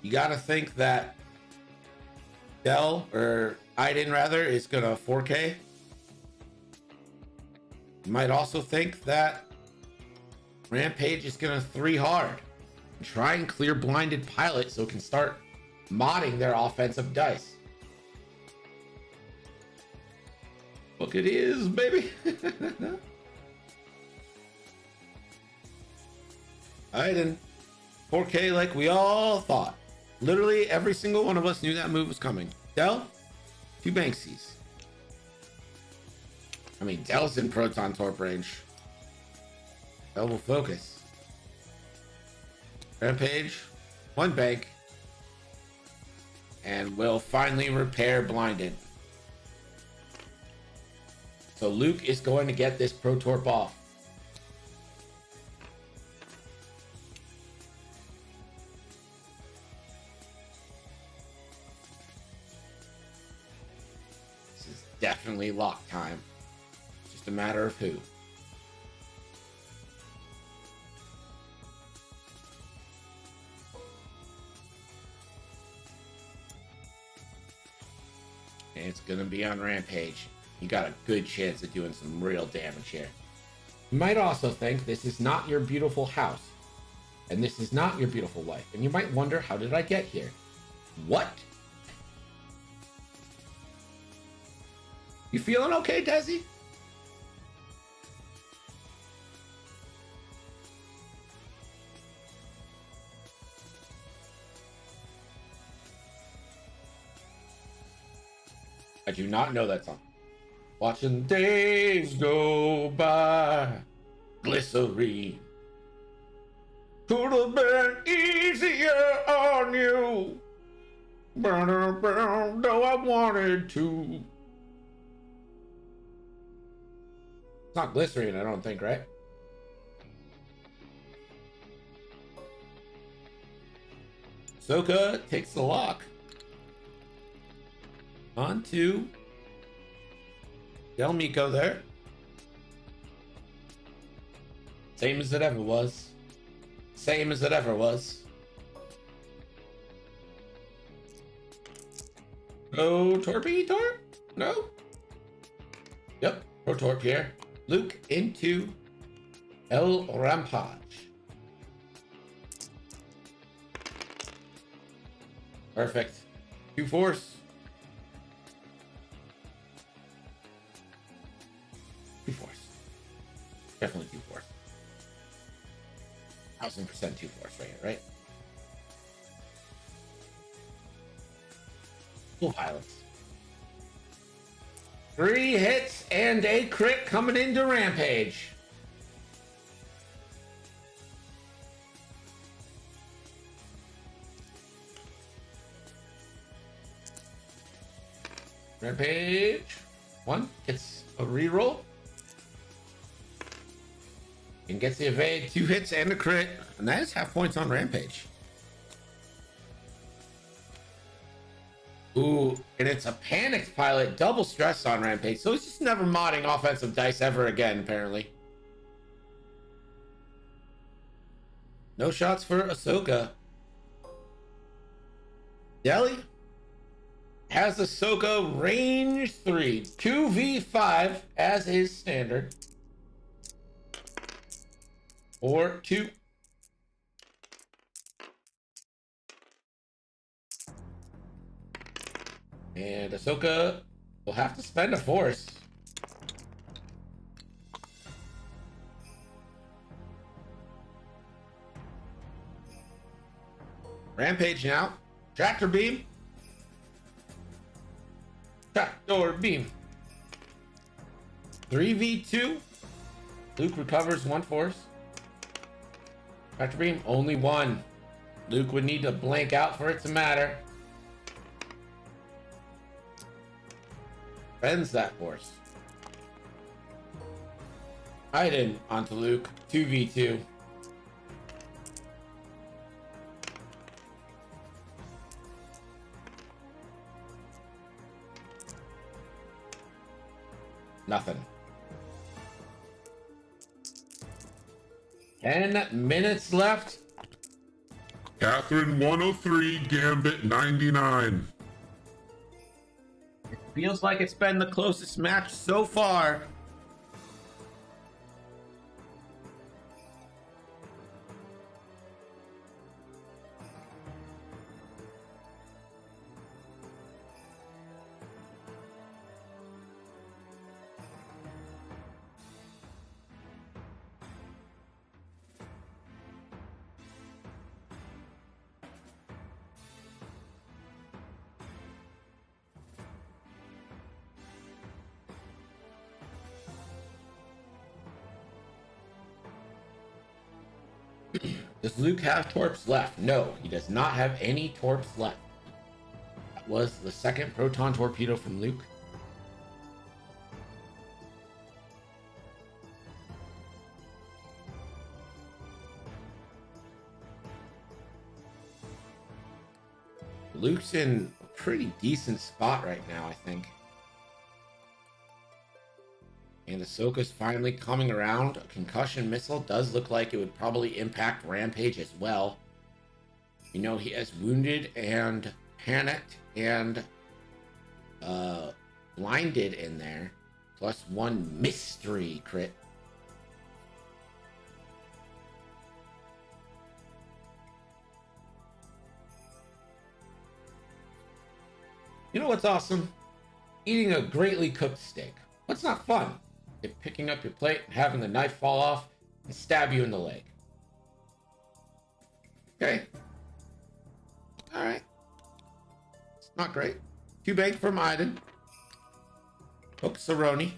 You got to think that Dell, or Aiden rather, is going to 4K. You might also think that Rampage is going to 3 hard. Try and clear Blinded Pilot so it can start modding their offensive dice. Look, it is, baby. Aiden, 4K like we all thought. Literally every single one of us knew that move was coming. Dell, 2 Banksies. I mean, Dell's in Proton Torp range. Dell will focus. Rampage, 1 bank. And will finally repair Blinded. So Luke is going to get this Pro Torp off. Definitely lock time. Just a matter of who. And it's gonna be on Rampage. You got a good chance of doing some real damage here. You might also think this is not your beautiful house. And this is not your beautiful wife. And you might wonder, how did I get here? What? You feeling okay, Desi? I do not know that song. Watching days go by, glycerine. Could have been easier on you. Though I wanted to. It's not glycerine, I don't think, right? Soka takes the lock. On to Del Miko there. Same as it ever was. Same as it ever was. Oh, Torpedo? No? Yep, Pro Torp here. Luke into El Rampage. Perfect. 2 force. 2 force. Definitely 2 force. 1000% 2 force right here, right? Full pilots. 3 hits and a crit coming into Rampage. Rampage. 1 gets a reroll. And gets the evade. 2 hits and a crit. And that is half points on Rampage. Ooh, and it's a panicked pilot, double stress on Rampage. So he's just never modding offensive dice ever again, apparently. No shots for Ahsoka. Deli has Ahsoka range 3. 2v5 as is standard. Or 2. And Ahsoka will have to spend a force. Rampage now. Tractor beam. Tractor beam. 3v2. Luke recovers 1 force. Tractor beam, only 1. Luke would need to blank out for it to matter. Bends that force. Aiden onto Luke. 2v2. Nothing. 10 minutes left. Catherine 103, Gambit 99. Feels like it's been the closest match so far. Does Luke have torps left? No, he does not have any torps left. That was the second proton torpedo from Luke. Luke's in a pretty decent spot right now, I think. And Ahsoka's finally coming around. A concussion missile does look like it would probably impact Rampage as well. You know, he has wounded and panicked and blinded in there. +1 mystery crit. You know what's awesome? Eating a greatly cooked steak. What's not fun? If picking up your plate and having the knife fall off and stab you in the leg. Okay. Alright. It's not great. 2 bank from Iden. Hook Cerrone.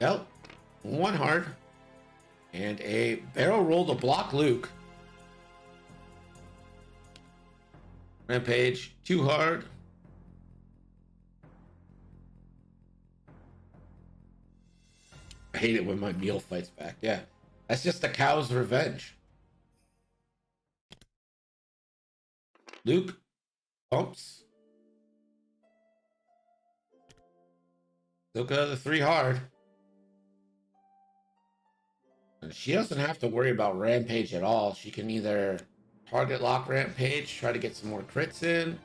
Well, 1 hard. And a barrel roll to block Luke. Rampage, 2 hard. I hate it when my meal fights back. Yeah, that's just the cow's revenge. Luke bumps. Ahsoka the 3 hard. And she doesn't have to worry about Rampage at all. She can either target lock Rampage, try to get some more crits in.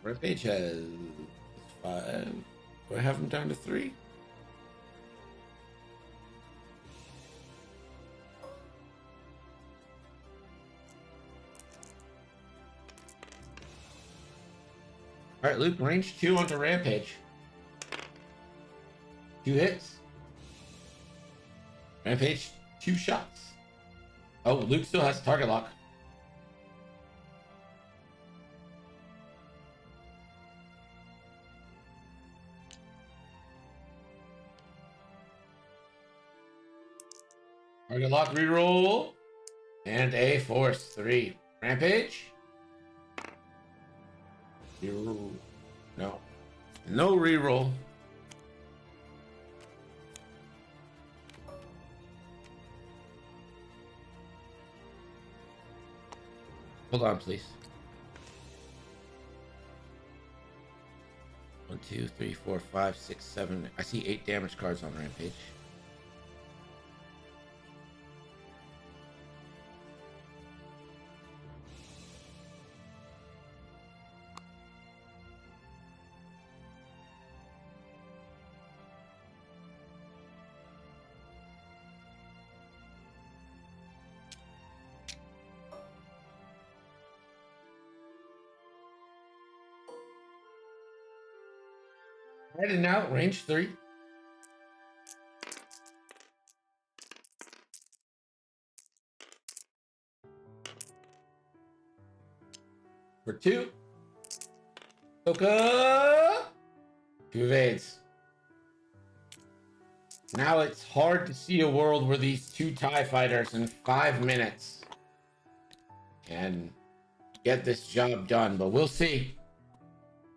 Rampage has 5. Do I have him down to 3? All right, Luke, range 2 onto Rampage. 2 hits. Rampage, 2 shots. Oh, Luke still has target lock. Target lock reroll. And a force 3. Rampage. No. No reroll. Hold on, please. 1, 2, 3, 4, 5, 6, 7. I see 8 damage cards on Rampage. Heading out, range 3. For 2. Ahsoka. 2 evades. Now it's hard to see a world where these 2 TIE fighters in 5 minutes can get this job done, but we'll see.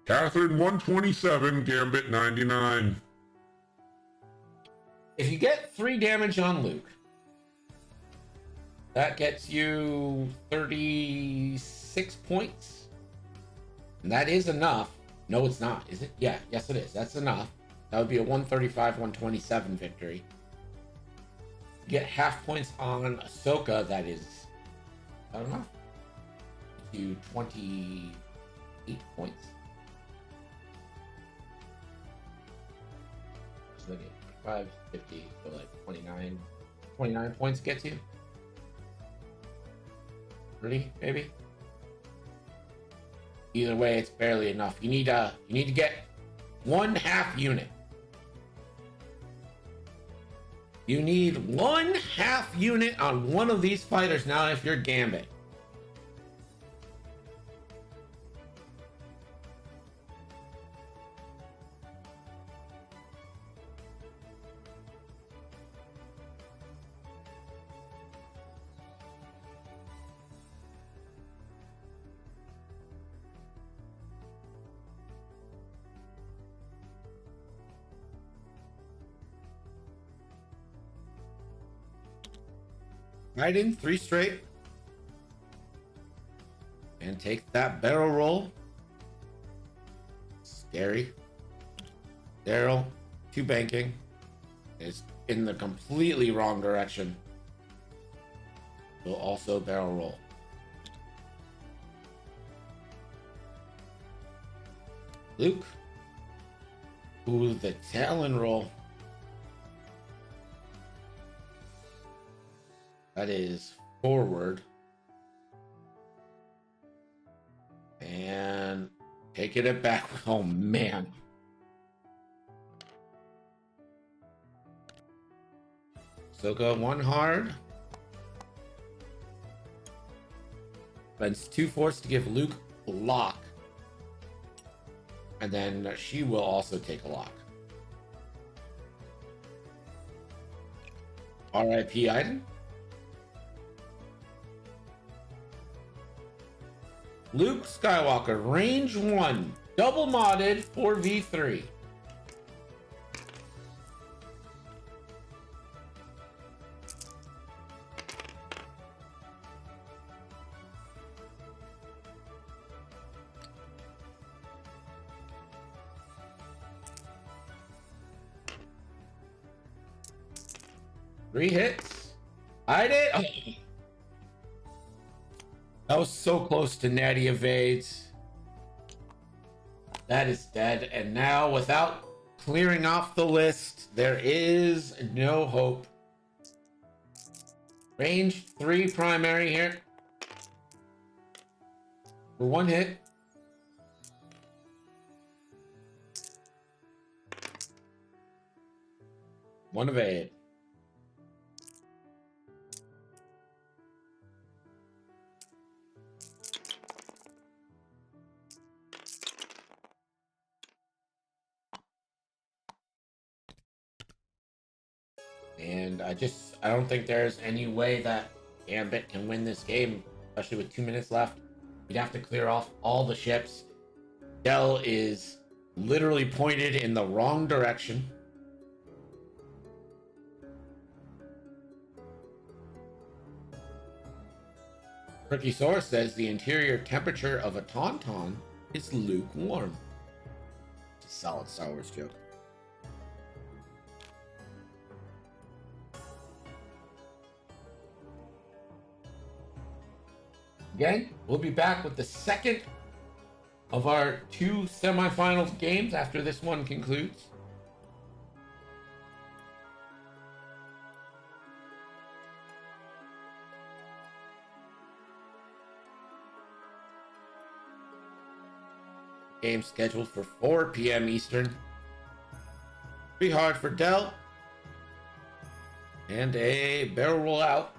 Catherine 127, Gambit 99. If you get 3 damage on Luke, that gets you 36 points. And that is enough. No, it's not. Is it? Yeah, yes, it is. That's enough. That would be a 135, 127 victory. Get half points on Ahsoka. That is, I don't know, to 28 points. So they get 5, 50, so like 29 points gets you. 30, maybe. Either way, it's barely enough. You need to get 1/2 unit. You need 1/2 unit on one of these fighters now if you're Gambit. Right in 3 straight. And take that barrel roll. Scary. Daryl, 2 banking. Is in the completely wrong direction. Will also barrel roll. Luke. Ooh, the Talon roll. That is forward. And taking it back. Oh, man. Ahsoka 1 hard. Spends 2 force to give Luke a lock. And then she will also take a lock. R.I.P. Iden. Luke Skywalker, range 1, double modded 4v3. Three hits. I did. Oh. That was so close to natty evades. That is dead. And now, without clearing off the list, there is no hope. Range 3 primary here. For 1 hit. One evade. And I don't think there's any way that Gambit can win this game, especially with 2 minutes left. You'd have to clear off all the ships. Del is literally pointed in the wrong direction. Tricky Source says the interior temperature of a Tauntaun is lukewarm. It's a solid Star Wars joke. Again, we'll be back with the second of our 2 semifinals games after this one concludes. Game scheduled for 4 p.m. Eastern. Pretty hard for Del. And a barrel roll out.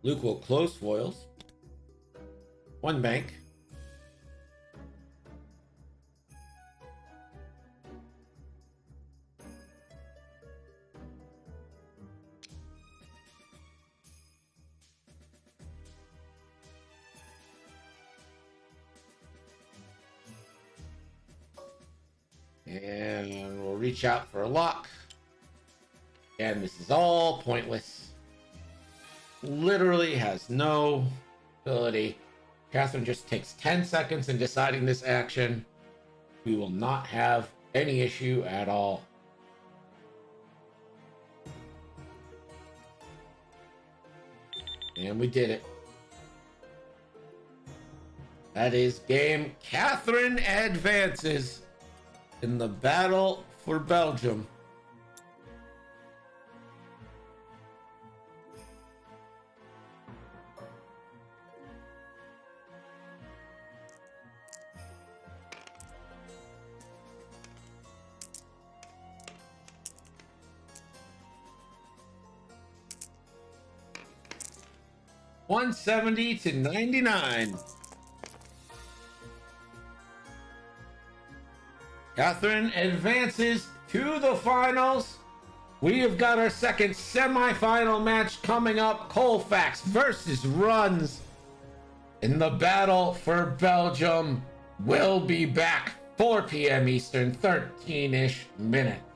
Luke will close foils. 1 bank. And we'll reach out for a lock. And this is all pointless. Literally has no ability. Catherine just takes 10 seconds in deciding this action. We will not have any issue at all. And we did it. That is game. Catherine advances in the battle for Belgium. $170 to $99. Catherine advances to the finals. We have got our second semifinal match coming up. Colfax versus Runs in the battle for Belgium. We'll be back 4 p.m. Eastern, 13-ish minutes.